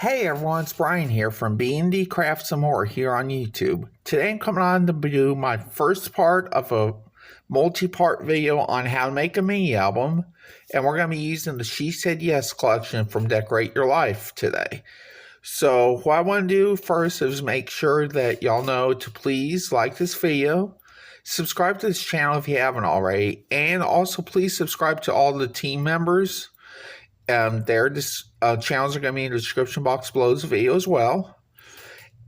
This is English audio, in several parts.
Hey everyone, it's Brian here from B&D Craft Some More here on YouTube. Today I'm coming on to do my first part of a multi-part video on how to make a mini album, and we're going to be using the She Said Yes collection from Decorate Your Life today. So what I want to do first is make sure that y'all know to please like this video, subscribe to this channel if you haven't already, and also please subscribe to all the team members. Their channels are going to be in the description box below this video as well.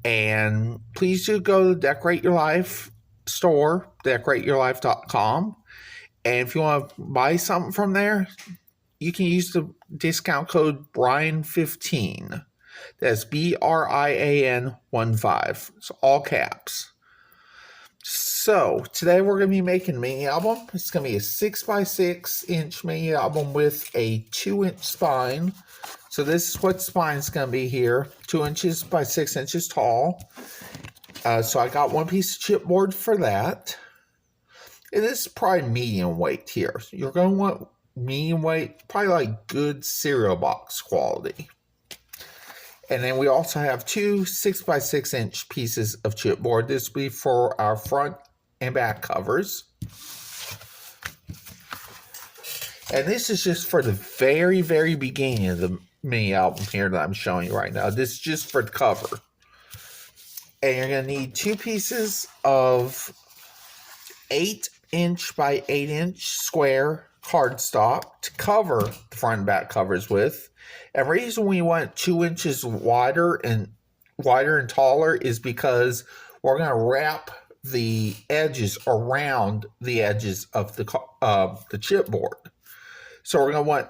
And please do go to the Decorate Your Life store, decorateyourlife.com. And if you want to buy something from there, you can use the discount code Brian15. That's BRIAN15. It's all caps. So today we're going to be making a mini album. It's going to be a 6x6 mini album with a 2-inch spine. So this is what the spine is going to be here, 2 inches by 6 inches tall. So I got one piece of chipboard for that. And this is probably medium weight here. So you're going to want medium weight, probably like good cereal box quality. And then we also have two 6x6 pieces of chipboard. This will be for our front and back covers. And this is just for the very, very beginning of the mini album here that I'm showing you right now. This is just for the cover. And you're going to need two pieces of 8-inch by 8-inch square cardstock to cover the front and back covers with. And the reason we want 2 inches wider and taller is because we're going to wrap the edges around the edges of the chipboard. So we're going to want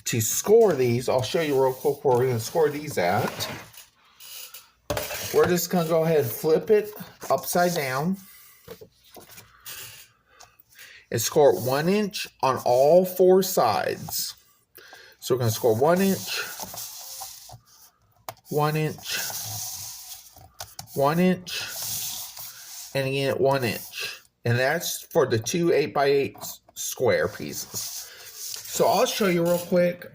to score these. I'll show you real quick where we're going to score these at. We're just going to go ahead and flip it upside down and score 1 inch on all four sides. So we're going to score 1 inch, 1 inch, 1 inch, and again 1 inch. And that's for the two 8x8 square pieces. So I'll show you real quick.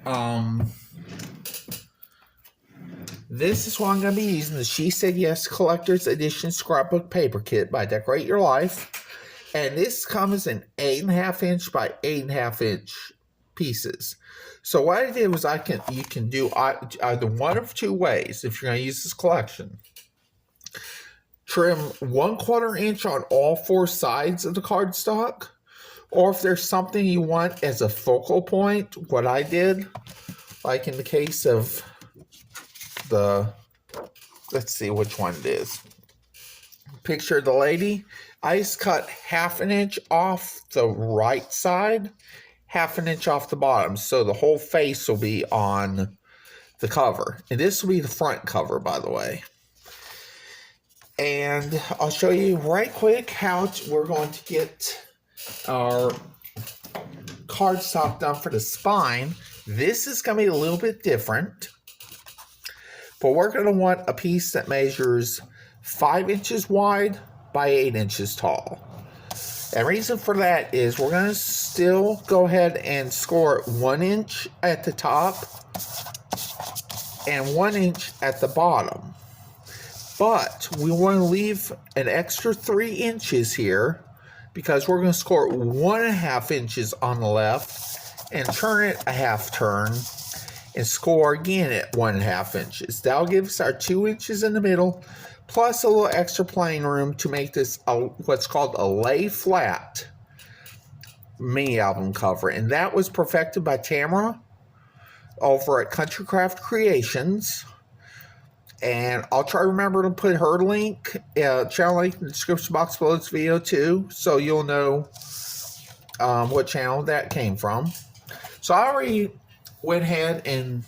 This is what I'm going to be using, the She Said Yes Collector's Edition Scrapbook Paper Kit by Decorate Your Life. And this comes in 8.5 inch by 8.5 inch pieces. So what I did was you can do either one of two ways if you're going to use this collection. Trim 1/4 inch on all four sides of the cardstock. Or if there's something you want as a focal point, what I did, like in the case of let's see which one it is. Picture the lady. I just cut 1/2 inch off the right side, 1/2 inch off the bottom, so the whole face will be on the cover. And this will be the front cover, by the way. And I'll show you right quick how we're going to get our cardstock done for the spine. This is going to be a little bit different, but we're going to want a piece that measures 5 inches wide by 8 inches tall. And the reason for that is we're going to still go ahead and score 1 inch at the top and 1 inch at the bottom. But we want to leave an extra 3 inches here because we're going to score 1.5 inches on the left and turn it a half turn and score again at 1.5 inches. That'll give us our 2 inches in the middle, plus a little extra playing room to make this what's called a lay flat mini album cover. And that was perfected by Tamara over at Country Craft Creations. And I'll try to remember to put her link, channel link in the description box below this video too, so you'll know what channel that came from. So I already went ahead and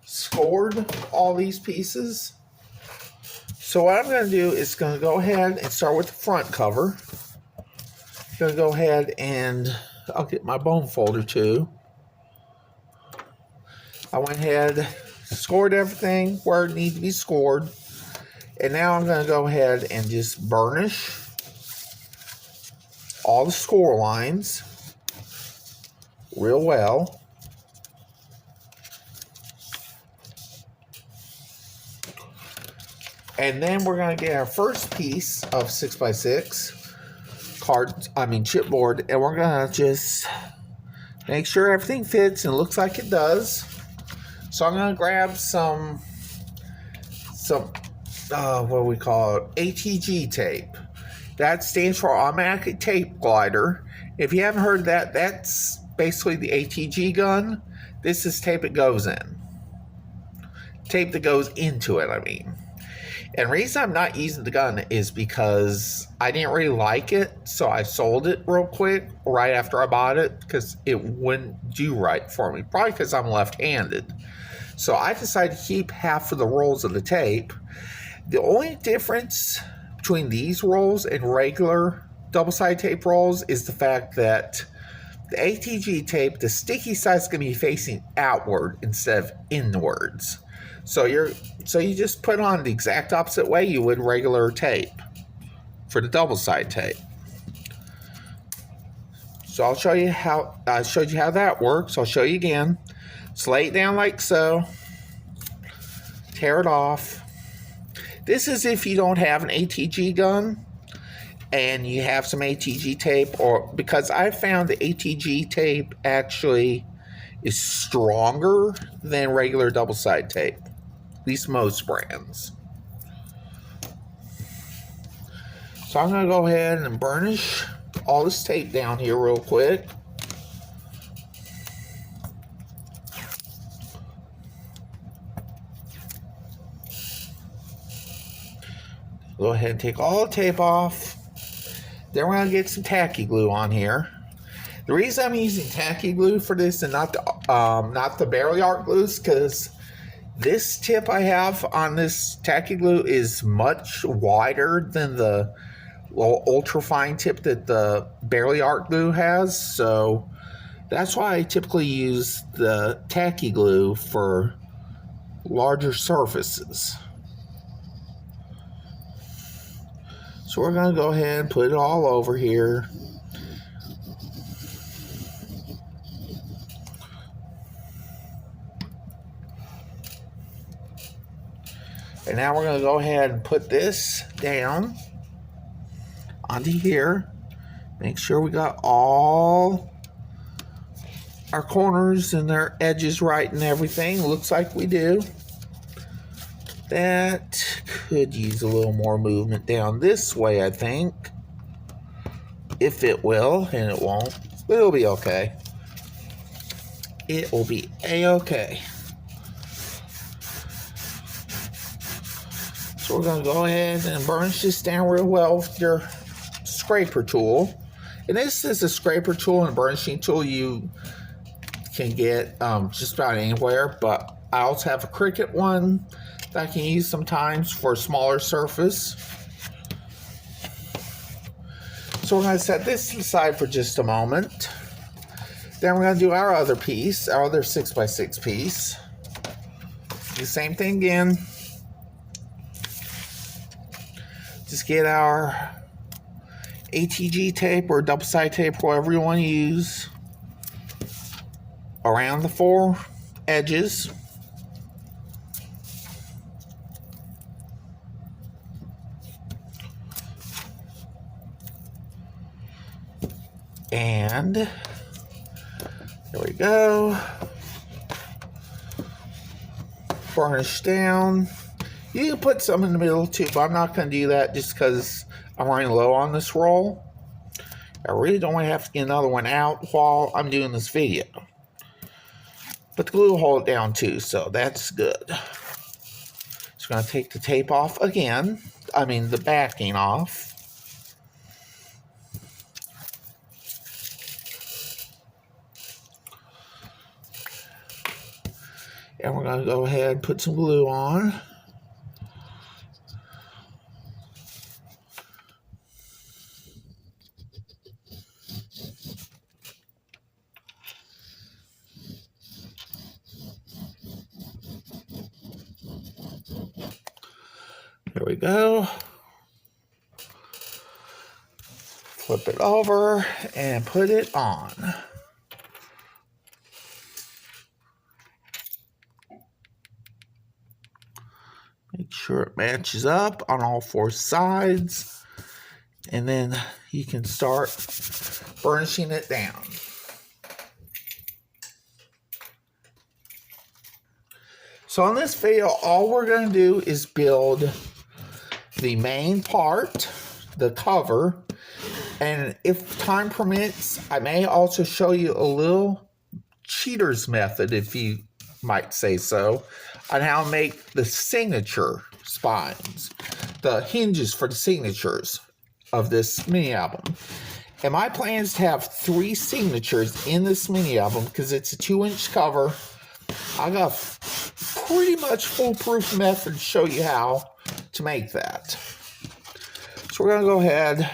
scored all these pieces. So what I'm going to do is going to go ahead and start with the front cover. I'm going to go ahead and I'll get my bone folder too. I went ahead, scored everything where it needs to be scored. And now I'm going to go ahead and just burnish all the score lines real well. And then we're going to get our first piece of 6x6 chipboard, and we're going to just make sure everything fits and looks like it does. So I'm going to grab some what do we call it? ATG tape. That stands for automatic tape glider. If you haven't heard that, that's basically the ATG gun. This is tape it goes in. Tape that goes into it, I mean. And the reason I'm not using the gun is because I didn't really like it, so I sold it real quick right after I bought it because it wouldn't do right for me. Probably because I'm left-handed. So I decided to keep half of the rolls of the tape. The only difference between these rolls and regular double-sided tape rolls is the fact that the ATG tape, the sticky side is going to be facing outward instead of inwards. So you just put on the exact opposite way you would regular tape for the double-sided tape. So I'll show you how I showed you how that works. I'll show you again. Just lay it down like so. Tear it off. This is if you don't have an ATG gun and you have some ATG tape, or because I found the ATG tape actually is stronger than regular double-sided tape. At least most brands. So I'm going to go ahead and burnish all this tape down here real quick. Go ahead and take all the tape off. Then we're going to get some tacky glue on here. The reason I'm using tacky glue for this and not the barely art glue is because this tip I have on this tacky glue is much wider than the ultra fine tip that the barely art glue has. So that's why I typically use the tacky glue for larger surfaces. So we're going to go ahead and put it all over here. And now we're going to go ahead and put this down onto here. Make sure we got all our corners and their edges right and everything. Looks like we do. That could use a little more movement down this way, I think. If it will, and it won't. But it'll be okay. It will be A-okay. So we're going to go ahead and burnish this down real well with your scraper tool. And this is a scraper tool and a burnishing tool you can get just about anywhere. But I also have a Cricut one that I can use sometimes for a smaller surface. So we're going to set this aside for just a moment. Then we're going to do our other piece, our other 6x6 piece. Do the same thing again. Just get our ATG tape or double-sided tape, whatever you want to use, around the four edges. And there we go. Burnish down. You can put some in the middle too, but I'm not going to do that just because I'm running low on this roll. I really don't want to have to get another one out while I'm doing this video. But the glue will hold it down too, so that's good. Just going to take the tape off again. I mean the backing off. And we're going to go ahead and put some glue on. There we go. Flip it over and put it on. Make sure it matches up on all four sides. And then you can start burnishing it down. So on this video, all we're going to do is build the main part, the cover, and if time permits, I may also show you a little cheater's method, if you might say so, on how to make the signature spines, the hinges for the signatures of this mini album. And my plan is to have 3 signatures in this mini album because it's a 2-inch cover. I got a pretty much foolproof method to show you how to make that. So we're going to go ahead,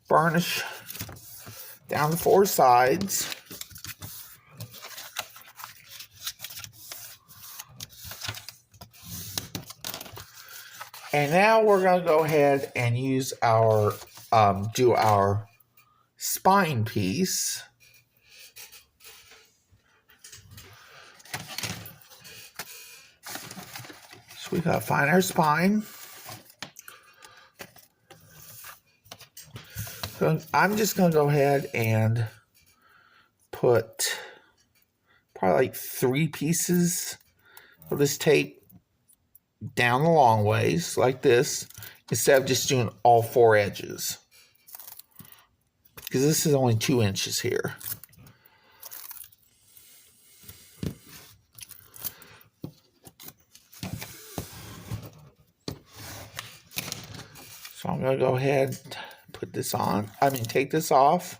burnish down the 4 sides. And now we're going to go ahead and use our, do our spine piece. So we got to find our spine. So I'm just going to go ahead and put probably like 3 pieces of this tape down the long ways like this, instead of just doing all 4 edges, because this is only 2 inches here. So I'm going to go ahead and put this on, take this off.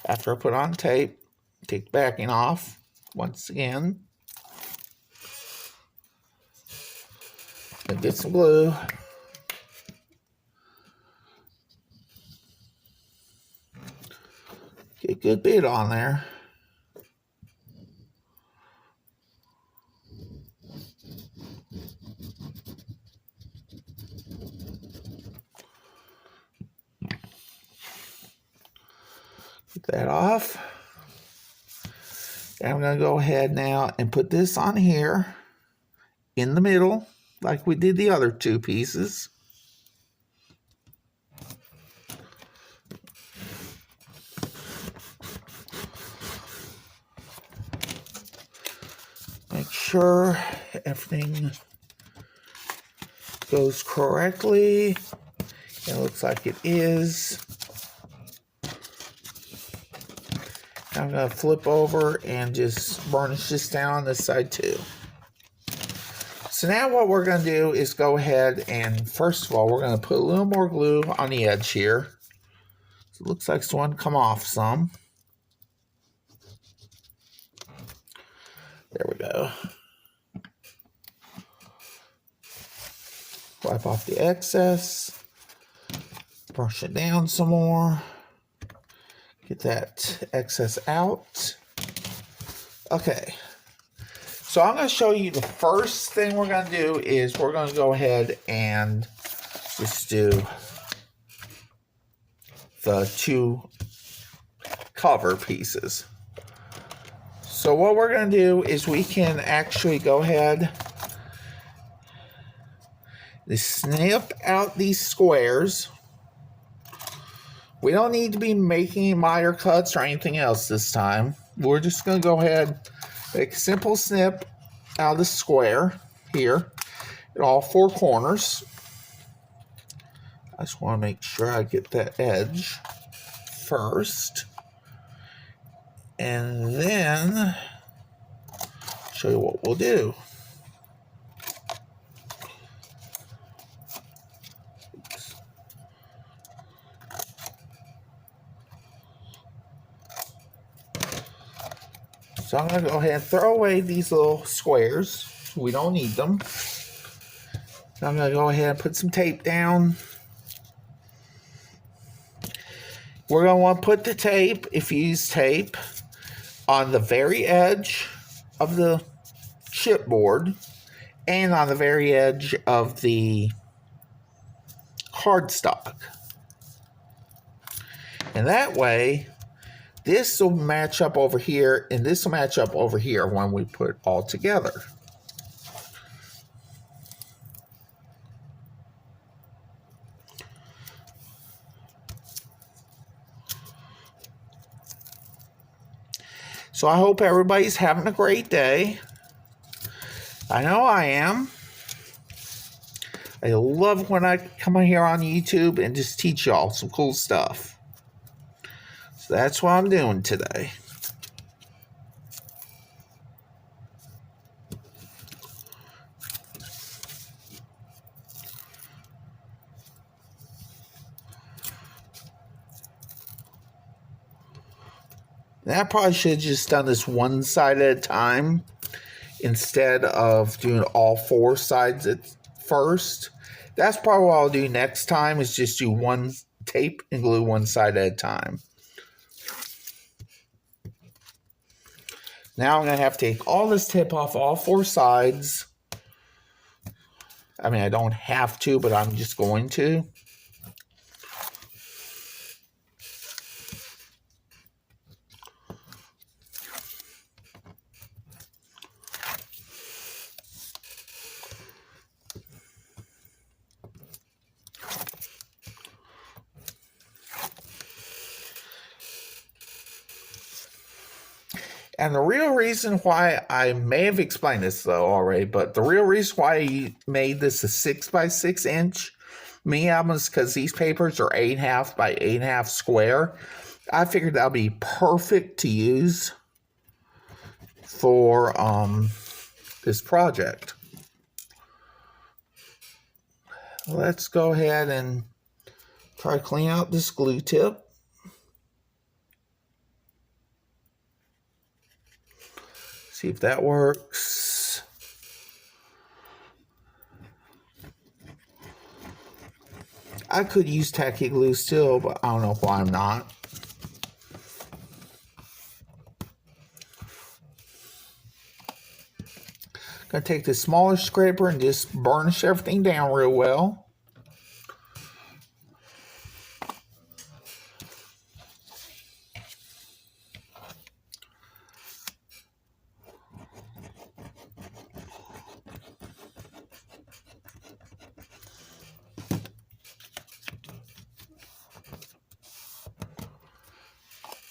After I put on tape, take the backing off once again. And get some glue. Get a good bit on there. Get that off. And I'm going to go ahead now and put this on here in the middle, like we did the other 2 pieces. Make sure everything goes correctly. It looks like it is. I'm going to flip over and just burnish this down on this side too. So now what we're going to do is go ahead and, first of all, we're going to put a little more glue on the edge here. So it looks like it's one come off some. There we go. Wipe off the excess. Brush it down some more. Get that excess out. Okay. So I'm going to show you the first thing we're going to do is we're going to go ahead and just do the 2 cover pieces. So what we're going to do is we can actually go ahead and snip out these squares. We don't need to be making miter cuts or anything else this time. We're just going to go ahead, make a simple snip out of the square here at all 4 corners. I just want to make sure I get that edge first. And then show you what we'll do. So I'm going to go ahead and throw away these little squares. We don't need them. So I'm going to go ahead and put some tape down. We're going to want to put the tape, if you use tape, on the very edge of the chipboard and on the very edge of the cardstock. And that way, this will match up over here, and this will match up over here when we put it all together. So I hope everybody's having a great day. I know I am. I love when I come on here on YouTube and just teach y'all some cool stuff. So that's what I'm doing today. And I probably should have just done this one side at a time instead of doing all 4 sides at first. That's probably what I'll do next time, is just do one tape and glue one side at a time. Now I'm going to have to take all this tape off all 4 sides. I mean, I don't have to, but I'm just going to. And the real reason why, I may have explained this though already, but the real reason why I made this a 6x6 inch mini album is because these papers are 8.5 by 8.5 square. I figured that would be perfect to use for this project. Let's go ahead and try to clean out this glue tip. See if that works. I could use tacky glue still, but I don't know why I'm not. Gonna take this smaller scraper and just burnish everything down real well.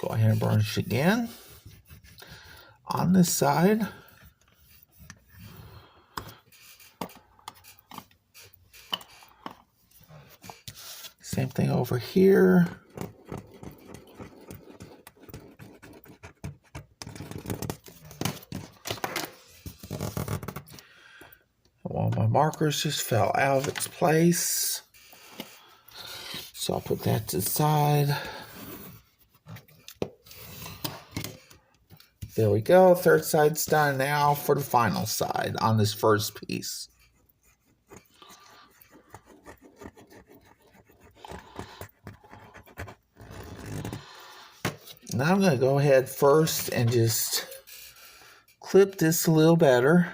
Go ahead and burnish again on this side. Same thing over here. One of my markers just fell out of its place, so I'll put that to the side. There we go. Third side's done. Now for the final side on this first piece. Now I'm going to go ahead first and just clip this a little better.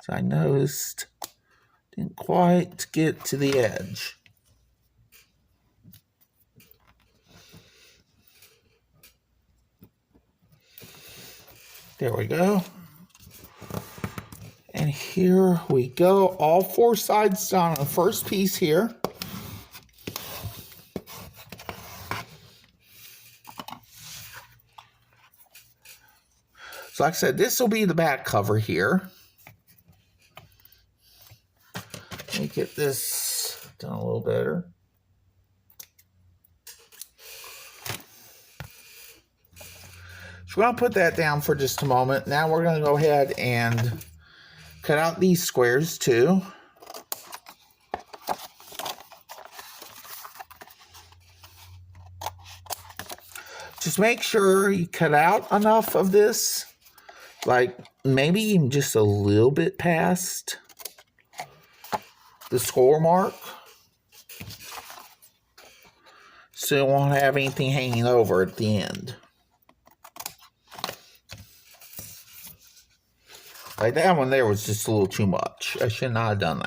So I noticed didn't quite get to the edge. There we go. And here we go. All 4 sides done on the first piece here. So like I said, this will be the back cover here. Let me get this done a little better. So we're going to put that down for just a moment. Now we're going to go ahead and cut out these squares too. Just make sure you cut out enough of this, like maybe even just a little bit past the score mark, so you won't have anything hanging over at the end. Like that one there was just a little too much. I should not have done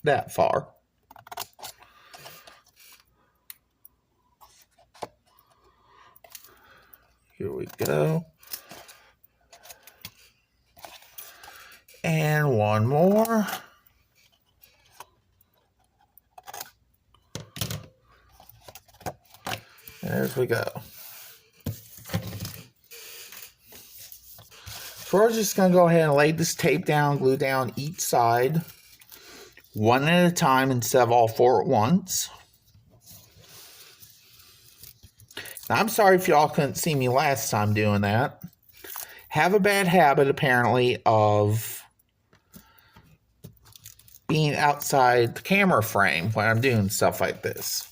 that far. Here we go. And one more. There we go. So we're just going to go ahead and lay this tape down, glue down each side, one at a time instead of all four at once. Now, I'm sorry if y'all couldn't see me last time doing that. Have a bad habit, apparently, of being outside the camera frame when I'm doing stuff like this.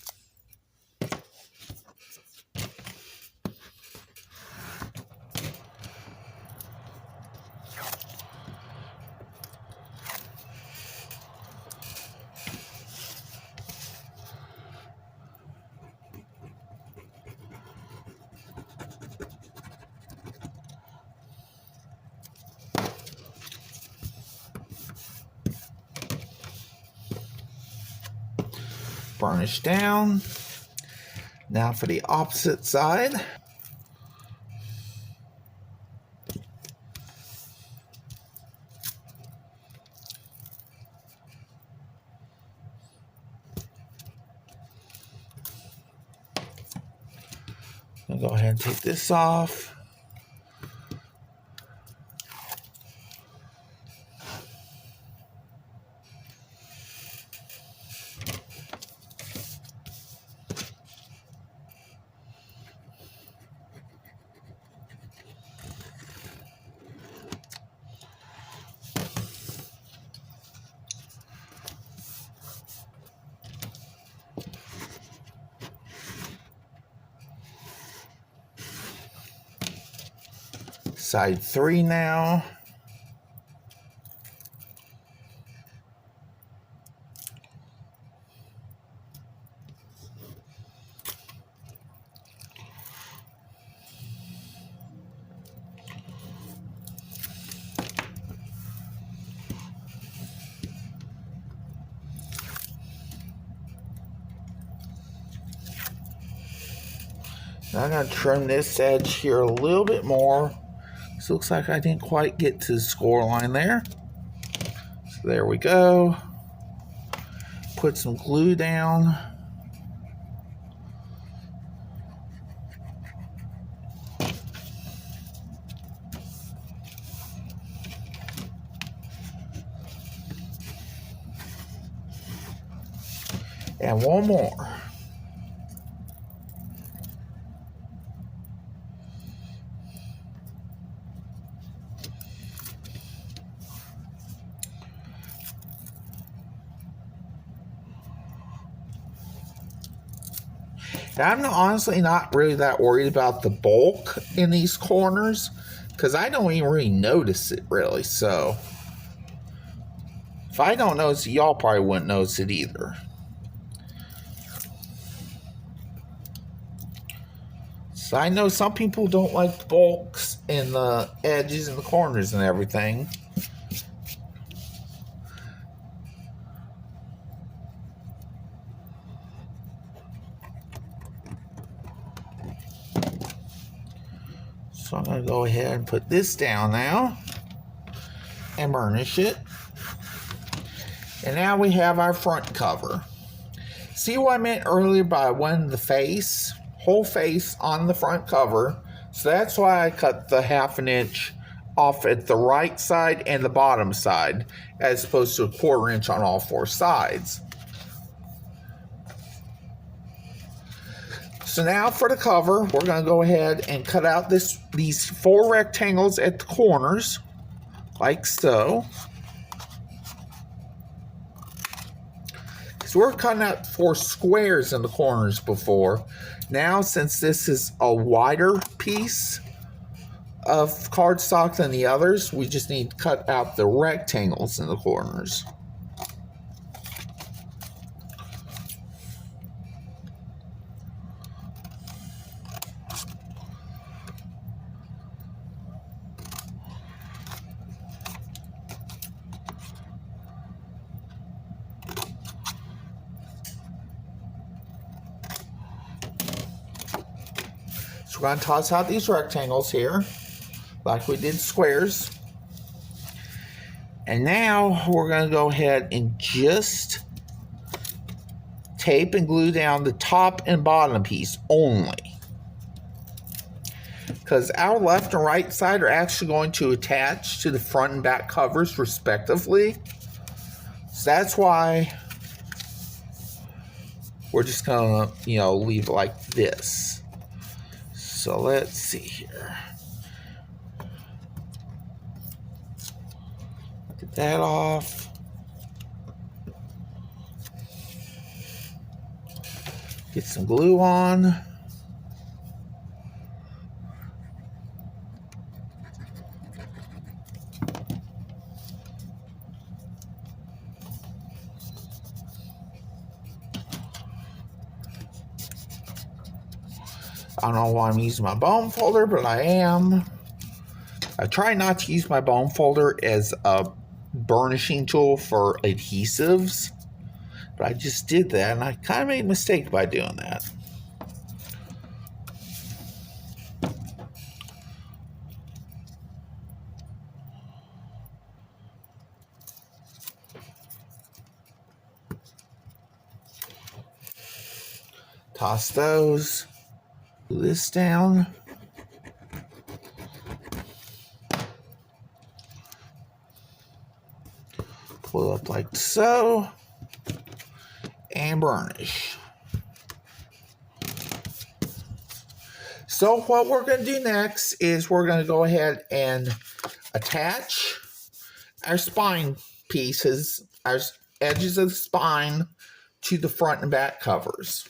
Burnish down. Now for the opposite side. I'll go ahead and take this off. Side 3 now. Now I'm going to trim this edge here a little bit more. This looks like I didn't quite get to the score line there. So there we go. Put some glue down. And one more. Now, I'm honestly not really that worried about the bulk in these corners because I don't even really notice it really. So if I don't notice it, y'all probably wouldn't notice it either. So I know some people don't like the bulks in the edges and the corners and everything. So I'm going to go ahead and put this down now and burnish it. And now we have our front cover. See what I meant earlier by wanting the face, whole face on the front cover. So that's why I cut the 1/2 inch off at the right side and the bottom side, as opposed to a 1/4 inch on all four sides. So now for the cover, we're going to go ahead and cut out these 4 rectangles at the corners, like so. So we're cutting out 4 squares in the corners before. Now, since this is a wider piece of cardstock than the others, we just need to cut out the rectangles in the corners. We're going to toss out these rectangles here, like we did squares. And now we're going to go ahead and just tape and glue down the top and bottom piece only. because our left and right side are actually going to attach to the front and back covers respectively. So that's why we're just gonna, leave it like this. So let's see here. Get that off. Get some glue on. I don't know why I'm using my bone folder, but I am. I try not to use my bone folder as a burnishing tool for adhesives, but I just did that, and I kind of made a mistake by doing that. Toss those. Glue this down. Pull up like so. And burnish. So what we're going to do next is we're going to go ahead and attach our spine pieces, our edges of the spine, to the front and back covers.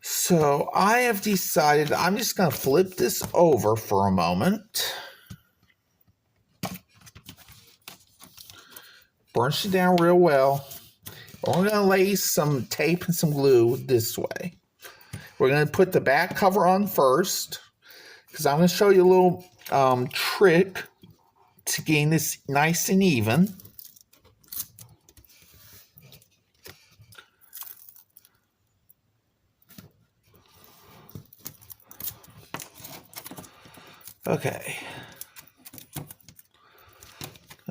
So I have decided I'm just going to flip this over for a moment. Burnish it down real well. We're going to lay some tape and some glue this way. We're going to put the back cover on first, because I'm going to show you a little trick to getting this nice and even. Okay.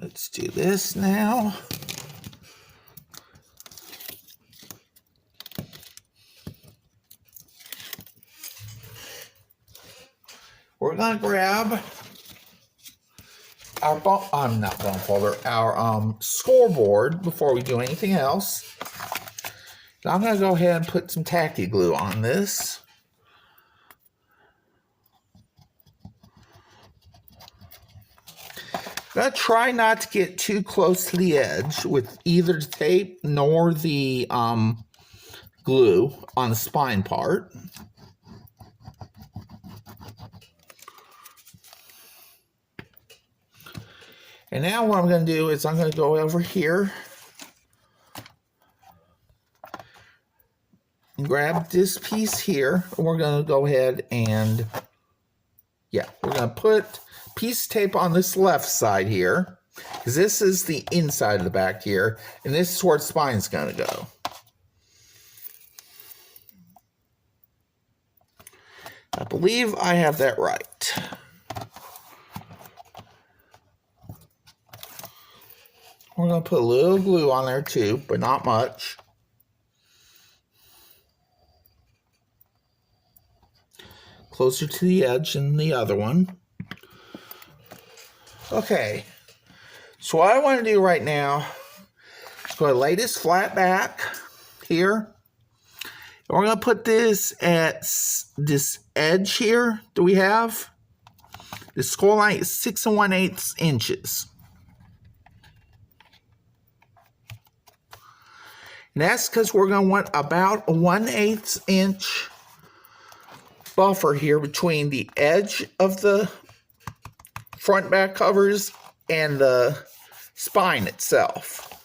Let's do this now. We're going to grab our our scoreboard before we do anything else. Now I'm going to go ahead and put some tacky glue on this. I'm going to try not to get too close to the edge with either the tape nor the glue on the spine part. And now what I'm going to do is I'm going to go over here and grab this piece here. And we're going to go ahead and, we're going to put piece of tape on this left side here, because this is the inside of the back here, and this is where the spine's going to go. I believe I have that right. We're going to put a little glue on there too, but not much. Closer to the edge than the other one. Okay, so what I want to do right now is go lay this flat back here. And we're going to put this at this edge here that we have. The score line is 6 1/8 inches. And that's because we're going to want about a 1/8 inch buffer here between the edge of the front back covers and the spine itself.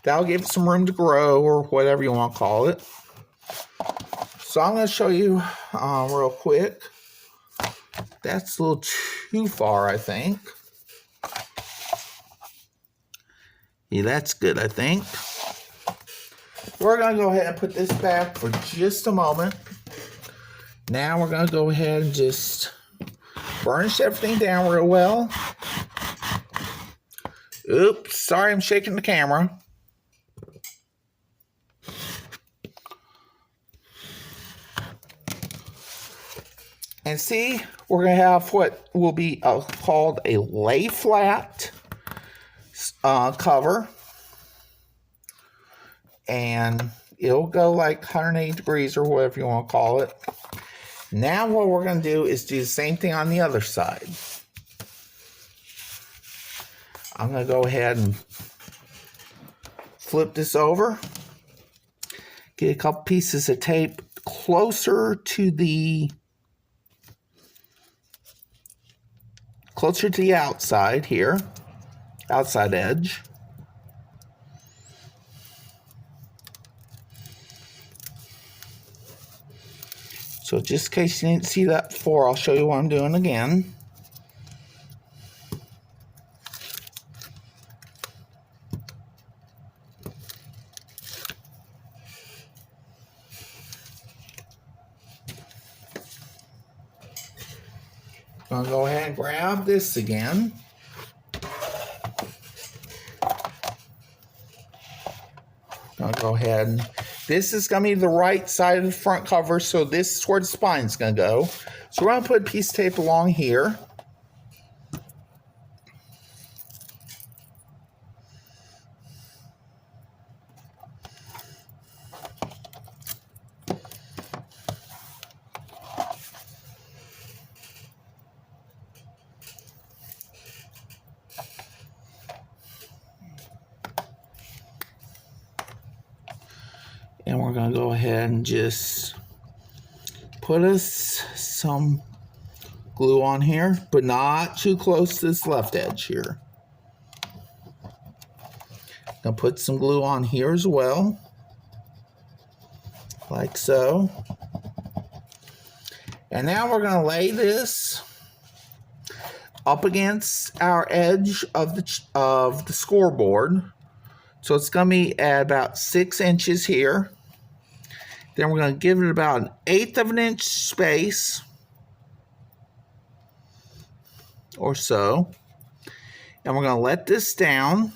That'll give it some room to grow, or whatever you want to call it. So I'm going to show you real quick. That's a little too far, I think. Yeah, that's good, I think. We're going to go ahead and put this back for just a moment. Now we're going to go ahead and just burnish everything down real well. Oops, sorry, I'm shaking the camera. And see, we're going to have what will be called a lay flat cover. And it'll go like 180 degrees or whatever you want to call it. Now what we're going to do is do the same thing on the other side. I'm going to go ahead and flip this over. Get a couple pieces of tape closer to the outside here, outside edge. So just in case you didn't see that before, I'll show you what I'm doing again. I'm going to go ahead and grab this again. I'll go ahead and this is going to be the right side of the front cover, so this is where the spine is going to go. So we're going to put a piece of tape along here. And we're going to go ahead and just put us some glue on here, but not too close to this left edge here. Going to put some glue on here as well, like so. And now we're going to lay this up against our edge of the scoreboard. So it's going to be at about 6 inches here. Then we're going to give it about 1/8 of an inch space or so. And we're going to let this down.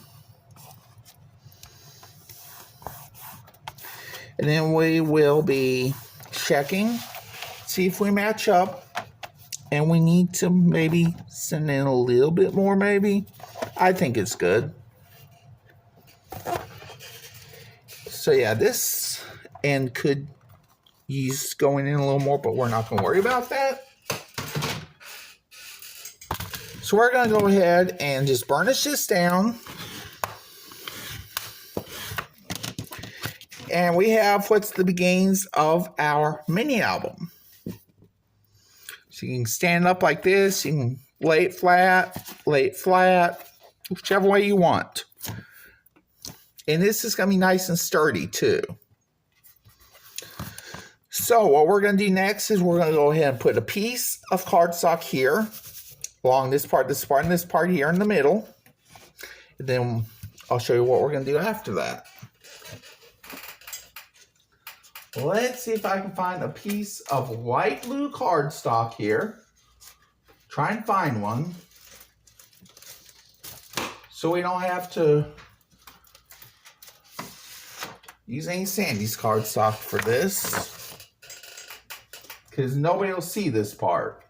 And then we will be checking, see if we match up. And we need to maybe send in a little bit more maybe. I think it's good. So yeah, this end could use going in a little more, but we're not going to worry about that. So we're going to go ahead and just burnish this down. And we have what's the beginnings of our mini album. So you can stand up like this, you can lay it flat, whichever way you want. And this is going to be nice and sturdy too. So what we're going to do next is we're going to go ahead and put a piece of cardstock here along this part, and this part here in the middle. And then I'll show you what we're going to do after that. Let's see if I can find a piece of light blue cardstock here. Try and find one, so we don't have to use any Sandy's cardstock for this, because nobody will see this part.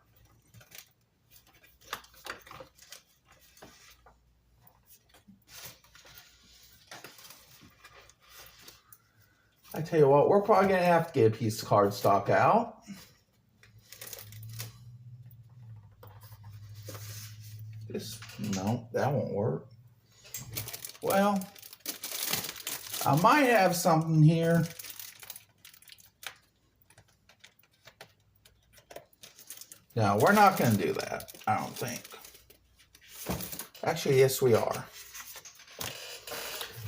I tell you what, we're probably going to have to get a piece of cardstock out. No, that won't work. Well, I might have something here. No, we're not going to do that, I don't think. Actually, yes, we are.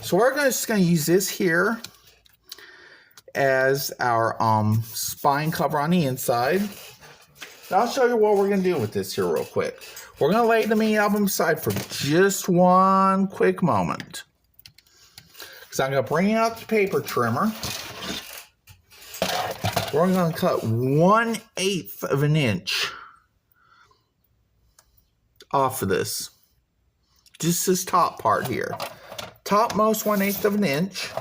So we're just going to use this here as our spine cover on the inside. Now I'll show you what we're going to do with this here real quick. We're going to lay the mini album aside for just one quick moment, because I'm going to bring out the paper trimmer. We're going to cut 1/8 of an inch off of this. Just this top part here. Topmost 1/8 of an inch.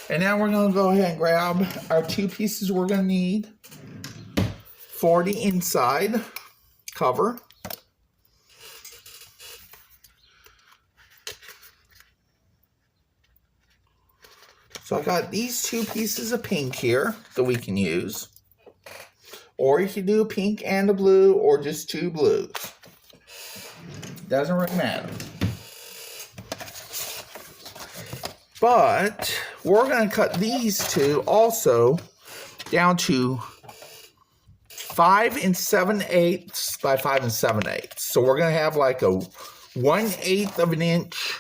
And now we're going to go ahead and grab our two pieces we're going to need. for the inside cover. So I got these two pieces of pink here that we can use. Or you can do a pink and a blue, or just two blues. Doesn't really matter. But we're going to cut these two also down to 5 7/8 by 5 7/8. So we're going to have like a 1/8 of an inch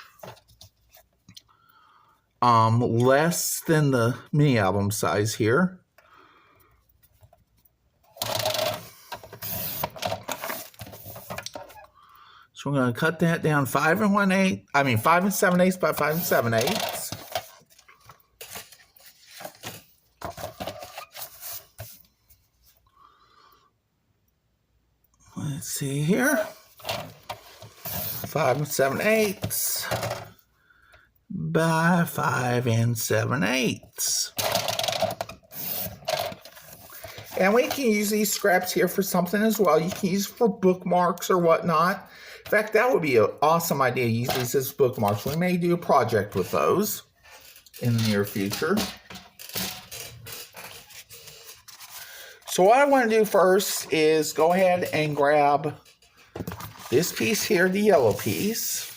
less than the mini album size here. So we're going to cut that down 5 7/8 by 5 7/8. Let's see here. 5 7/8 by 5 7/8. And we can use these scraps here for something as well. You can use for bookmarks or whatnot. In fact, that would be an awesome idea, use these as bookmarks. We may do a project with those in the near future. So what I want to do first is go ahead and grab this piece here, the yellow piece.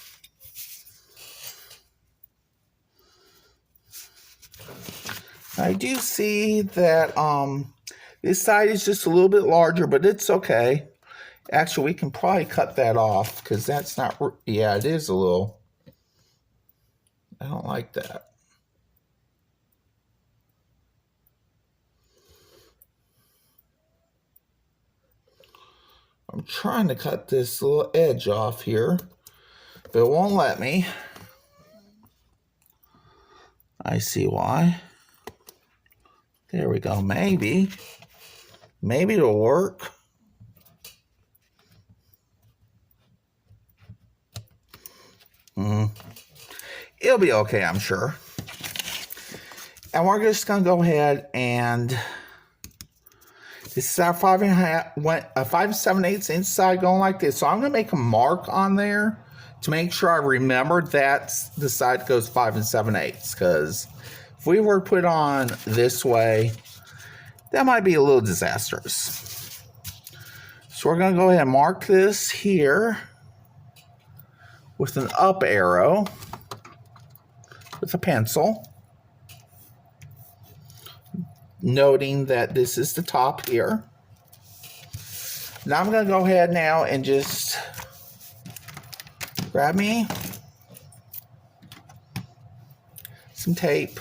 I do see that this side is just a little bit larger, but it's okay. Actually, we can probably cut that off because that's not, yeah, it is a little, I don't like that. I'm trying to cut this little edge off here, but it won't let me. I see why. There we go, maybe it'll work. It'll be okay, I'm sure. And we're just going to go ahead and this is our 5 7/8 inside going like this. So I'm going to make a mark on there to make sure I remember that's the side that goes 5 7/8. Because if we were to put it on this way, that might be a little disastrous. So we're going to go ahead and mark this here with an up arrow with a pencil, noting that this is the top here. Now I'm going to go ahead now and just grab me some tape.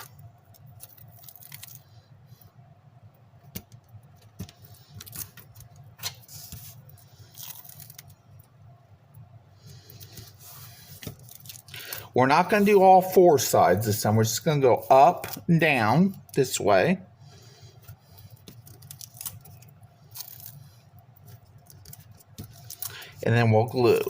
We're not going to do all four sides this time. We're just going to go up and down this way. And then we'll glue.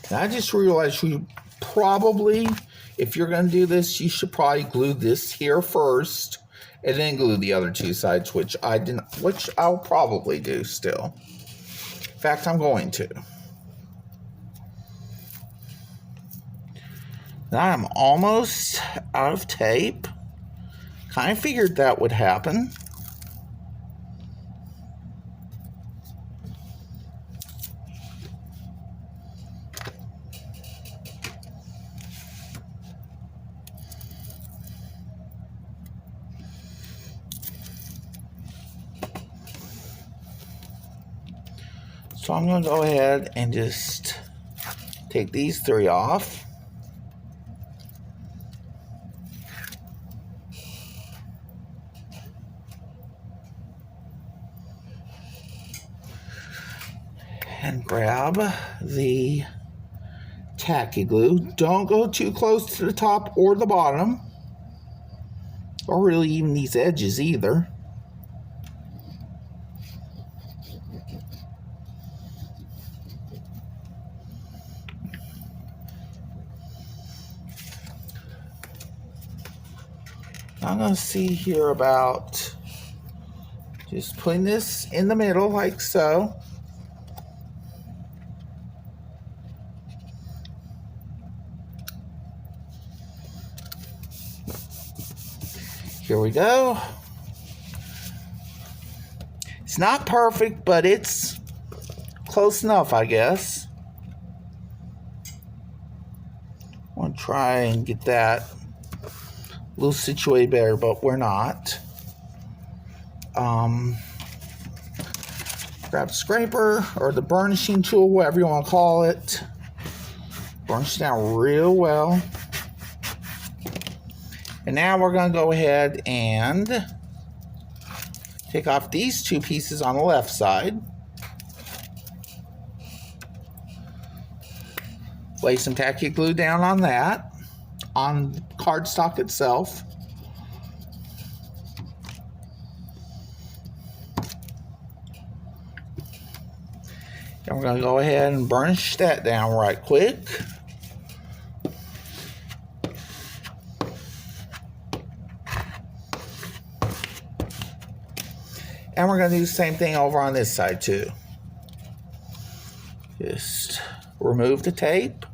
Now I just realized you probably, if you're going to do this, you should probably glue this here first and then glue the other two sides, which I'll probably do still. In fact, I'm going to. Now I'm almost out of tape. Kind of figured that would happen. So I'm going to go ahead and just take these three off. And grab the tacky glue. Don't go too close to the top or the bottom, or really even these edges either. I'm going to see here about just putting this in the middle like so. Here we go. It's not perfect, but it's close enough, I guess. I want to try and get that a little situated better, but we're not. Grab the scraper or the burnishing tool, whatever you want to call it. Burnish down real well. And now we're going to go ahead and take off these two pieces on the left side. Lay some tacky glue down on that, on cardstock itself. And we're going to go ahead and burnish that down right quick. And we're going to do the same thing over on this side too. Just remove the tape.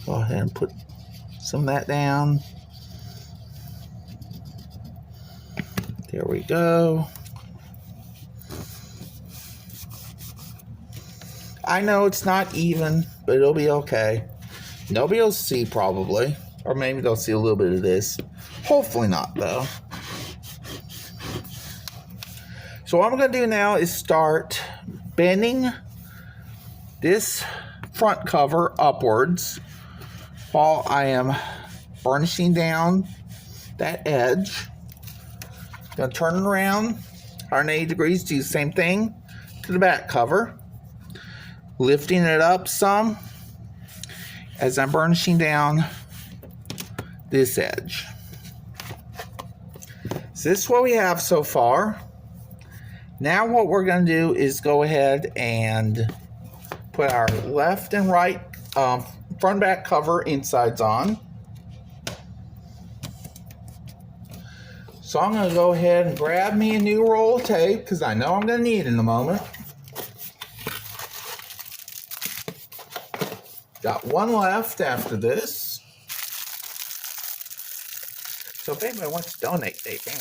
Go ahead and put some of that down. There we go. I know it's not even, but it'll be okay. Nobody will see probably. Or maybe they'll see a little bit of this. Hopefully not though. So what I'm going to do now is start bending this front cover upwards while I am burnishing down that edge. Gonna turn it around 180 degrees, do the same thing to the back cover. Lifting it up some as I'm burnishing down this edge. So this is what we have so far. Now what we're going to do is go ahead and put our left and right front and back cover insides on. So I'm going to go ahead and grab me a new roll of tape because I know I'm going to need it in a moment. Got one left after this. So if anybody wants to donate, they can.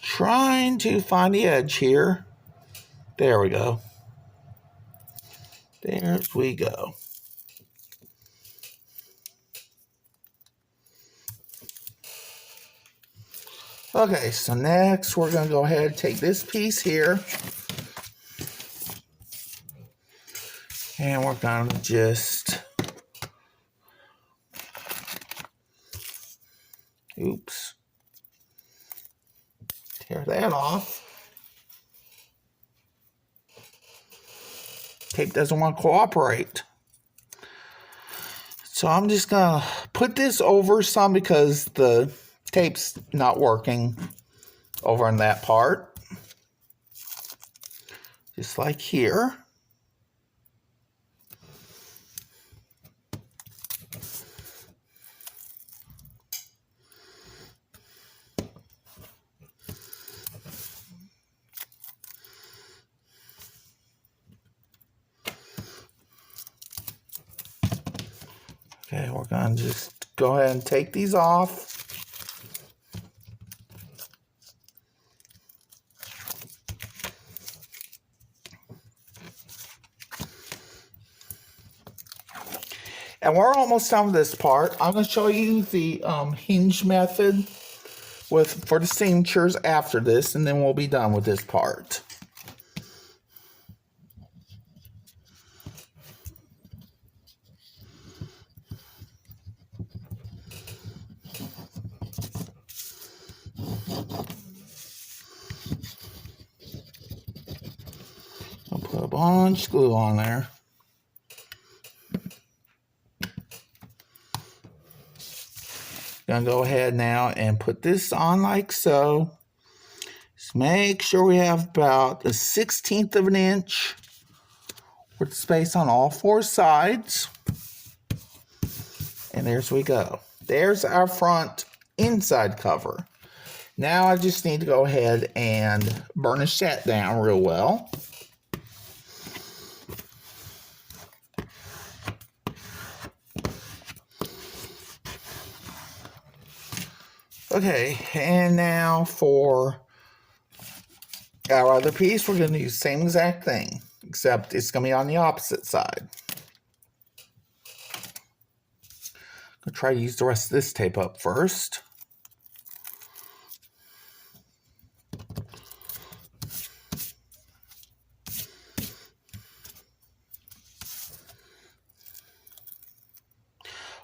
Trying to find the edge here. There we go. There we go. Okay, so next we're going to go ahead and take this piece here. And we're going to just... Oops. Tear that off. Tape doesn't want to cooperate. So I'm just going to put this over some because the tape's not working over on that part. Just like here. Okay, we're going to just go ahead and take these off. And we're almost done with this part. I'm going to show you the hinge method for the signatures after this, and then we'll be done with this part. bunch of glue on there. Gonna go ahead now and put this on like so. Just make sure we have about 1/16 of an inch with space on all 4 sides. And there's we go. There's our front inside cover. Now I just need to go ahead and burnish that down real well. Okay, and now for our other piece, we're going to do the same exact thing, except it's going to be on the opposite side. I'm going to try to use the rest of this tape up first.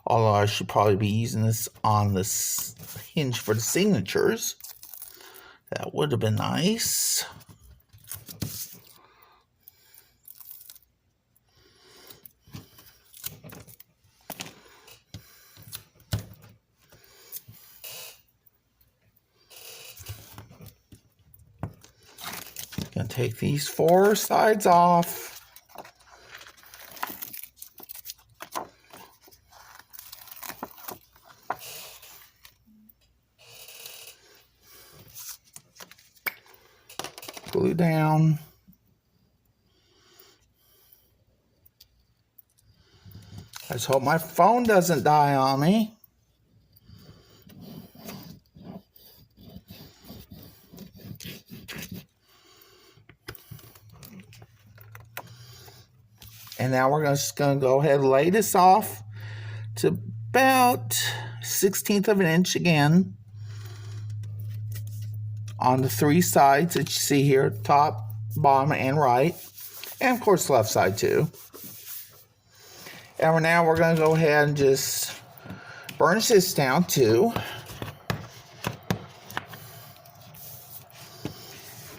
Although I should probably be using this on this hinge for the signatures. That would have been nice. Gonna take these 4 sides off. Glue down. I just hope my phone doesn't die on me. And now we're just going to go ahead and lay this off to about 1/16 of an inch again on the 3 sides that you see here, top, bottom, and right. And of course, left side too. And now we're going to go ahead and just burnish this down too.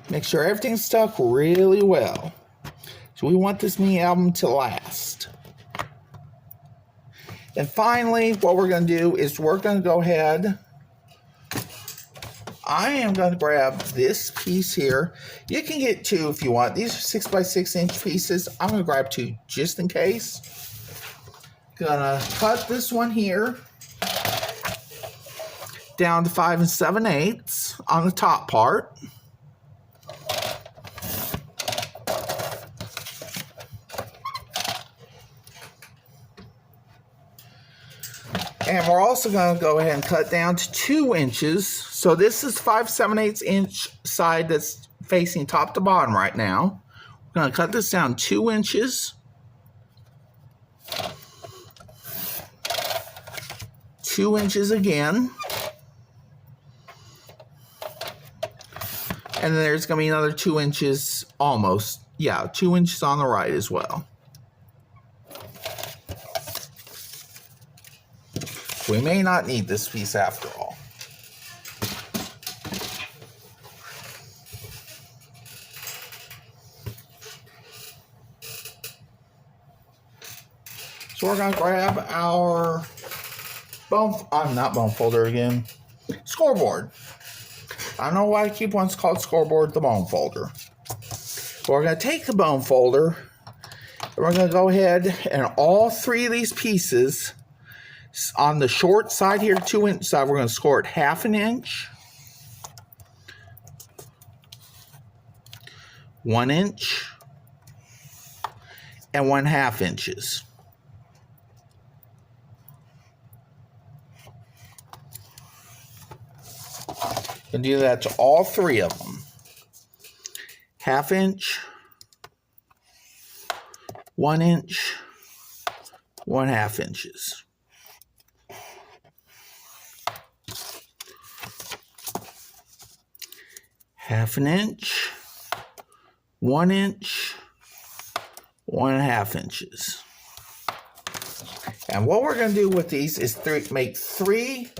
Make sure everything's stuck really well. So we want this mini album to last. And finally, what we're going to do is we're going to go ahead. I am going to grab this piece here. You can get 2 if you want. These are 6x6 inch pieces. I'm going to grab 2 just in case. Gonna cut this one here down to 5 7/8 on the top part. And we're also going to go ahead and cut down to 2 inches. So this is 5 7/8 inch side that's facing top to bottom right now. We're going to cut this down 2 inches. 2 inches again. And then there's going to be another 2 inches almost. Yeah, 2 inches on the right as well. We may not need this piece after all. So we're going to grab our scoreboard. I don't know why I keep one called scoreboard, the bone folder. So we're going to take the bone folder, and we're going to go ahead and all 3 of these pieces on the short side here, 2 inch side, we're going to score it 1/2 inch, 1 inch, and 1/2 inches. And do that to all 3 of them. 1/2 inch, 1 inch, 1/2 inches. Half an inch, 1 inch, 1/2 inches. And what we're going to do with these is make 3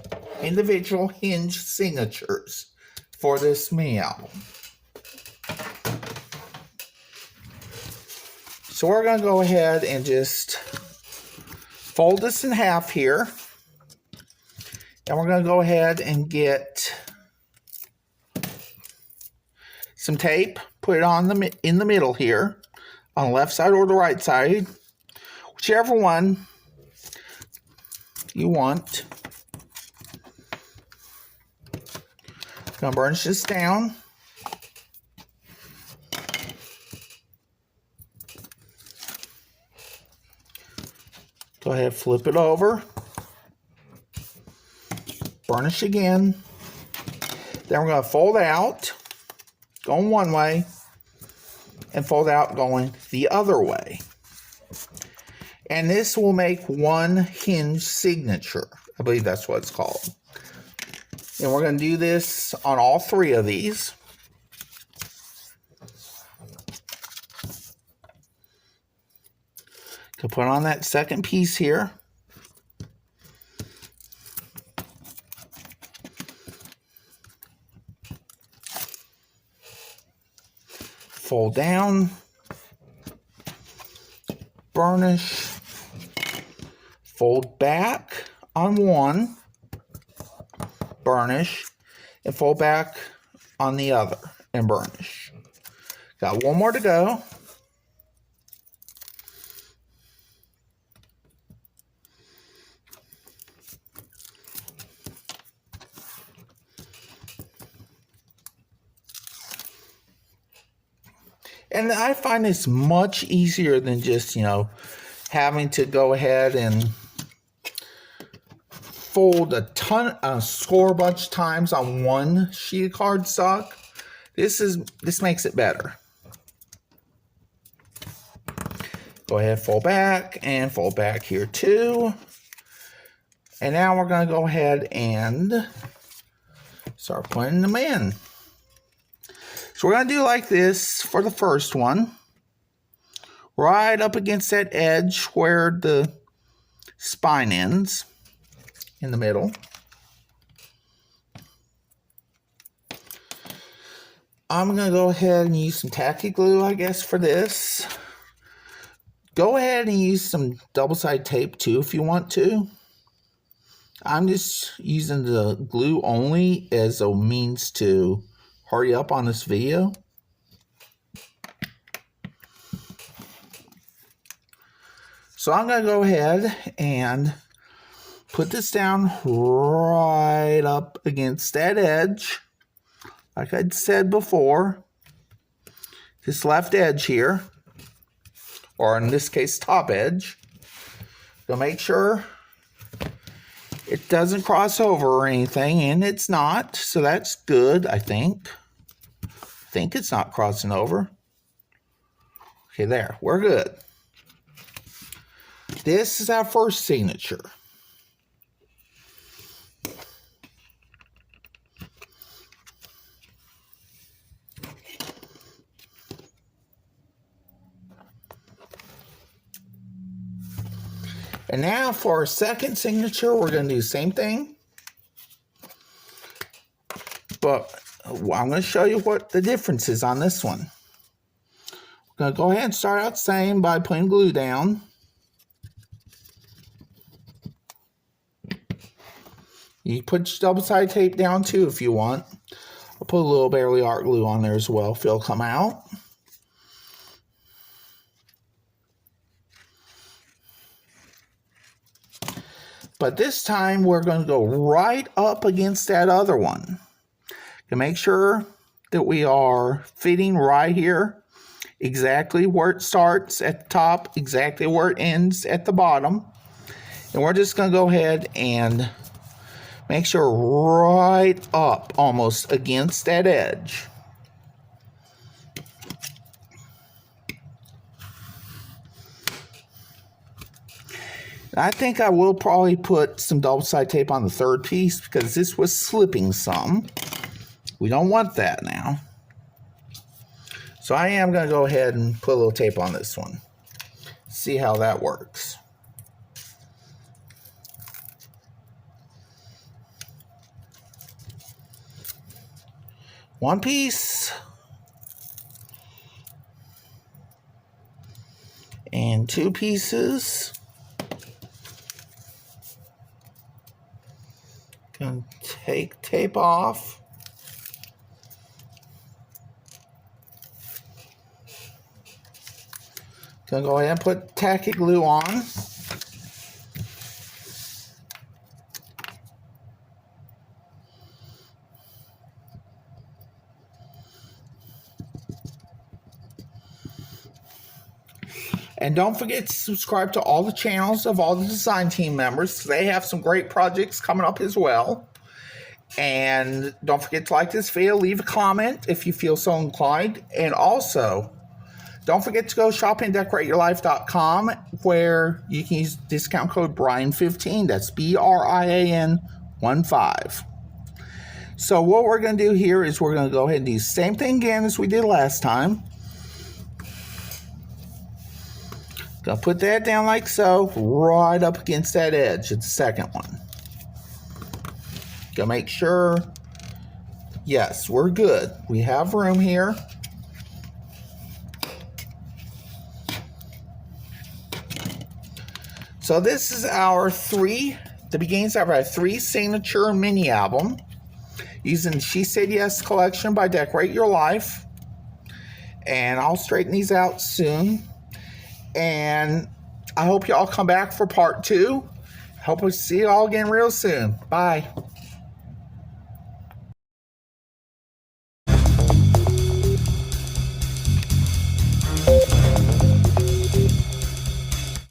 individual hinge signatures for this mini album. So we're going to go ahead and just fold this in half here. And we're going to go ahead and get some tape, put it on in the middle here, on the left side or the right side, whichever one you want. Gonna burnish this down. Go ahead, flip it over. Burnish again. Then we're going to fold out, going one way, and fold out going the other way. And this will make one hinge signature. I believe that's what it's called. And we're going to do this on all three of these. To put on that second piece here. Fold down. Burnish. Fold back on one. Burnish. And fold back on the other and burnish. Got one more to go. And I find this much easier than just, having to go ahead and fold score a bunch of times on one sheet of cardstock. This makes it better. Go ahead, fold back and fold back here too. And now we're going to go ahead and start putting them in. So we're going to do like this for the first one. Right up against that edge where the spine ends in the middle. I'm going to go ahead and use some tacky glue, I guess, for this. Go ahead and use some double-sided tape too if you want to. I'm just using the glue only as a means to hurry up on this video. So I'm going to go ahead and put this down right up against that edge. Like I'd said before, this left edge here, or in this case, top edge. So make sure it doesn't cross over or anything, and it's not, so that's good, I think. I think it's not crossing over. Okay, there, we're good. This is our first signature. And now for our second signature, we're going to do the same thing. But I'm going to show you what the difference is on this one. We're going to go ahead and start out the same by putting glue down. You put double-sided tape down too if you want. I'll put a little Barely Art glue on there as well if it'll come out. But this time we're going to go right up against that other one. To make sure that we are fitting right here, exactly where it starts at the top, exactly where it ends at the bottom. And we're just going to go ahead and make sure right up almost against that edge. I think I will probably put some double-sided tape on the third piece because this was slipping some. We don't want that now. So I am going to go ahead and put a little tape on this one. See how that works. One piece. in 2 pieces. Gonna take tape off. Gonna go ahead and put tacky glue on. And don't forget to subscribe to all the channels of all the design team members. They have some great projects coming up as well. And don't forget to like this video, leave a comment if you feel so inclined. And also, don't forget to go shopanddecorateyourlife.com where you can use discount code Brian15. That's BRIAN 15. So what we're going to do here is we're going to go ahead and do the same thing again as we did last time. Gonna put that down like so, right up against that edge. It's the second one. Gonna make sure, yes, we're good. We have room here. So this is our the beginnings of our 3 signature mini album using the She Said Yes collection by Decorate Your Life. And I'll straighten these out soon. And I hope y'all come back for part 2. Hope we see you all again real soon. Bye.